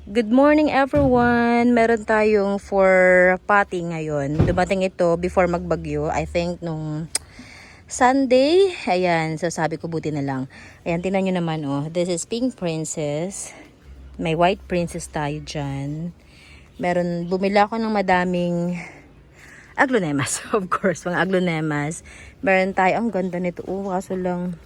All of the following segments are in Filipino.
Good morning everyone! Meron tayong for potting ngayon. Dumating ito before magbagyo. I think nung Sunday. Ayan, so sabi ko buti na lang. Ayan, tingnan nyo naman oh. This is Pink Princess. May White Princess tayo dyan. Bumila ako ng madaming aglonemas. Of course, mga aglonemas. Meron tayo, ang ganda nito. Oh, kaso lang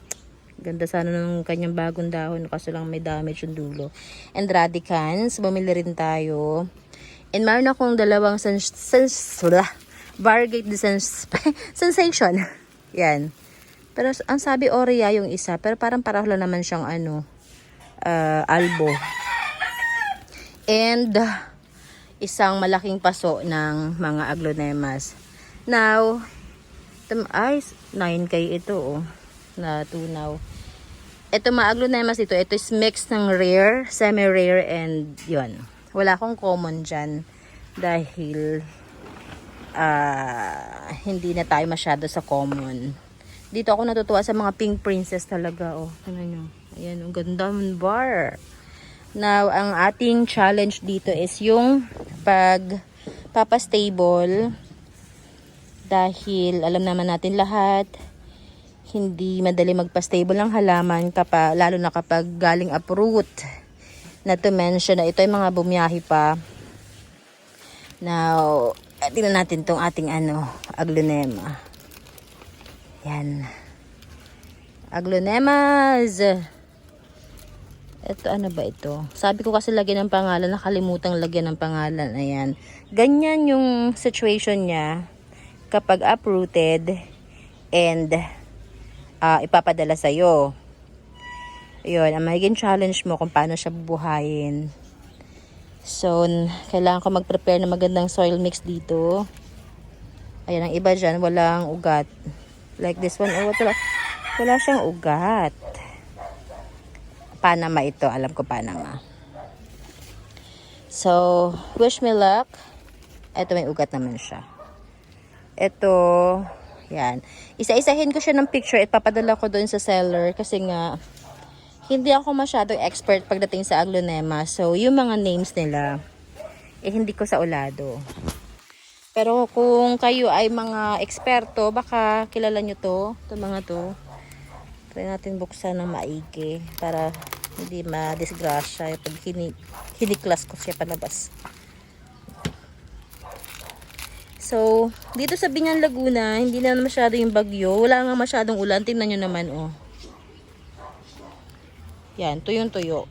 ganda sana ng kanyang bagong dahon, kaso lang may damage yung dulo. And radicans, bumili rin tayo. And meron akong dalawang variegate sensation. Yan. Pero ang sabi Orea yung isa, pero parang paraho lang naman siyang albo. And isang malaking paso ng mga aglonemas. Now, ay 9K ito oh, na tunaw. Ito mga aglonemas ito is mix ng rare, semi-rare, and yun. Wala akong common dyan dahil hindi na tayo masyado sa common. Dito ako natutuwa sa mga Pink Princess talaga. Oh, tingnan nyo. Ayan, ang ganda ng bar. Now, ang ating challenge dito is yung pagpapastable. Dahil alam naman natin lahat, hindi madali magpa-stable ang halaman lalo na kapag galing uproot. Not to mention na ito ay mga bumiyahi pa. Now, tingnan natin tong ating aglonema. Yan. Aglonemas. Ito ano ba ito? Sabi ko kasi lagyan ng pangalan, nakalimutang lagyan ng pangalan. Ayan. Ganyan yung situation niya kapag uprooted and ipapadala sa'yo. Ayun, ang magiging challenge mo kung paano siya bubuhayin. So, kailangan ko mag-prepare ng magandang soil mix dito. Ayan, ang iba dyan, walang ugat. Like this one, oh, wala siyang ugat. Panama ito, alam ko Panama. So, wish me luck. Ito may ugat naman siya. Ito, yan. Isa-isahin ko siya ng picture at papadala ko doon sa seller kasi nga hindi ako masyadong expert pagdating sa aglonema. So, yung mga names nila hindi ko sa ulado. Pero kung kayo ay mga eksperto, baka kilala nyo to, mga to. Try natin buksan ng maigi para hindi ma-disgrasya pag hiniklas ko siya palabas. So, dito sa Binyan, Laguna, hindi na masyado yung bagyo. Wala nga masyadong ulan. Tingnan nyo naman, oh. Yan, tuyong-tuyo.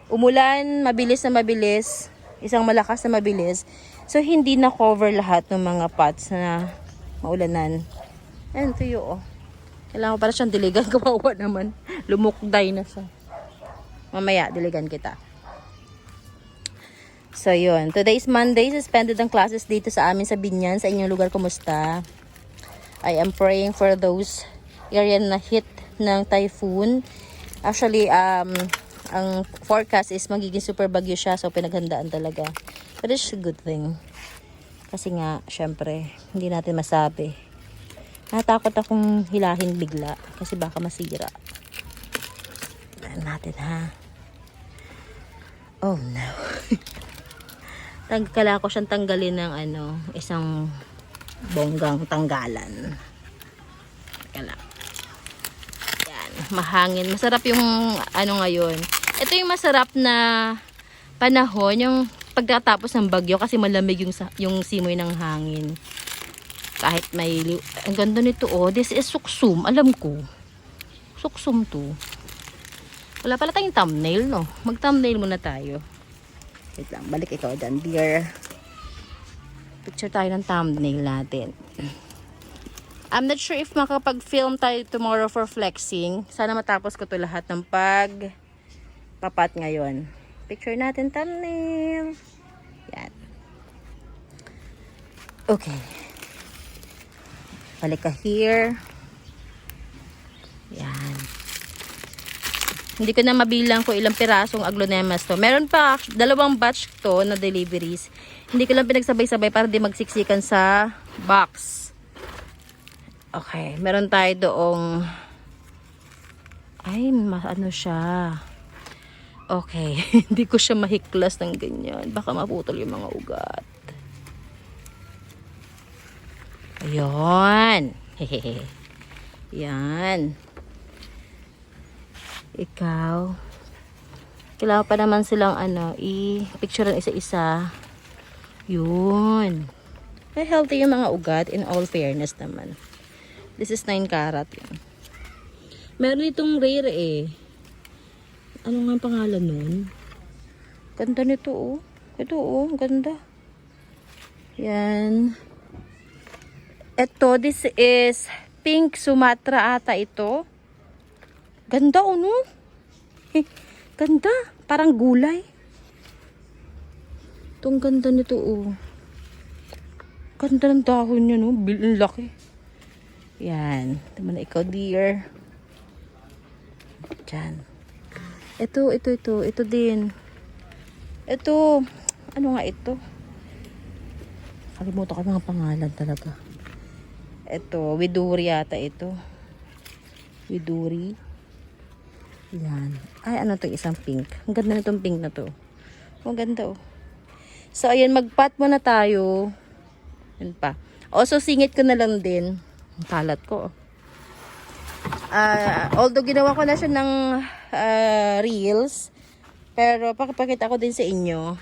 Umulan, mabilis na mabilis. Isang malakas na mabilis. So, hindi na cover lahat ng mga pots na maulanan. Ayan, tuyo, oh. Kailangan ko para siyang diligan. Kawawa naman. Lumukday na siya. Mamaya, diligan kita. So, yun. Today is Monday. Suspended ang classes dito sa amin sa Binyan. Sa inyong lugar, kumusta? I am praying for those area na hit ng typhoon. Actually, ang forecast is magiging super bagyo siya. So, pinaghandaan talaga. But it's a good thing. Kasi nga, syempre, hindi natin masabi. Natakot akong hilahin bigla. Kasi baka masira. Tignan natin, ha? Oh, no. Kala ko siyang tanggalin ng isang bonggang tanggalan. Kala. Yan, mahangin. Masarap yung ngayon. Ito yung masarap na panahon, yung pagkatapos ng bagyo kasi malamig yung simoy ng hangin. Kahit may ang ganda nito oh. This is suksum, alam ko. Suksum to. Wala pala tayong thumbnail, no? Mag-thumbnail muna tayo. Wait lang, balik ikaw dyan, dear. Picture tayo ng thumbnail natin. I'm not sure if makapag-film tayo tomorrow for flexing. Sana matapos ko to lahat ng papat ngayon. Picture natin thumbnail. Yan. Okay. Balik ka here. Yan. Hindi ko na mabilang kung ilang pirasong aglonemas to. Meron pa, 2 batch to na deliveries. Hindi ko lang pinagsabay-sabay para di magsiksikan sa box. Okay, meron tayo doong, ay, siya. Okay, hindi ko siya mahiklas ng ganyan. Baka maputol yung mga ugat. Ayun. Hehehe. Yan. Ikaw. Kailangan pa naman silang i-picture isa-isa. Yun. Eh, healthy yung mga ugat in all fairness naman. This is 9 karat yun. Meron itong rare eh. Ano nga ang pangalan nun? Ganda nito oh. Ito oh, ganda. Yan. Ito, this is Pink Sumatra ata ito. Ganda oh no? Ganda. Parang gulay. Itong ganda nito oh. Ganda ng dahon niya no. Ang laki. Yan. Tama na ikaw dear. Diyan. Ito din. Ito, ano nga ito? Kalimutan ko mga pangalan talaga. Ito, Widuri yata ito. Widuri. Yan. Ay, ano to isang pink. Ang ganda nitong pink na to. Ang ganda oh. So, ayan, mag-pot muna tayo. Yan pa. Also, singit ko na lang din. Ang kalat ko. Although ginawa ko na siya ng reels, pero pakipakita ko din sa inyo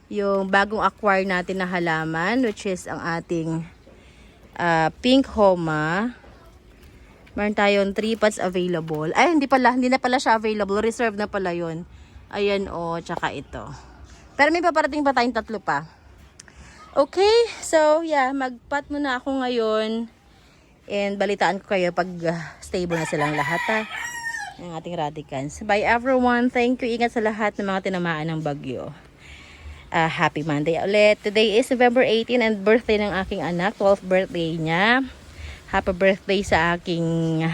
yung bagong acquire natin na halaman, which is ang ating pink homa. Meron tayong 3 pots available. Ay, hindi na pala siya available. Reserve na pala yun. Ayan o, tsaka ito. Pero may paparating pa tayong 3 pa. Okay, so yeah, mag-pot muna ako ngayon. And balitaan ko kayo pag stable na silang lahat ha. Ang ating radicans. Bye everyone. Thank you. Ingat sa lahat ng mga tinamaan ng bagyo. Happy Monday ulit. Today is November 18 and birthday ng aking anak. 12th birthday niya. Happy birthday sa aking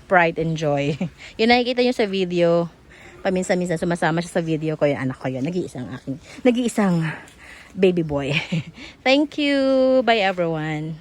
pride and joy. Yun nakikita nyo sa video. Paminsan-minsan sumasama siya sa video ko yung anak ko yun. Nag-iisang baby boy. Thank you. Bye everyone.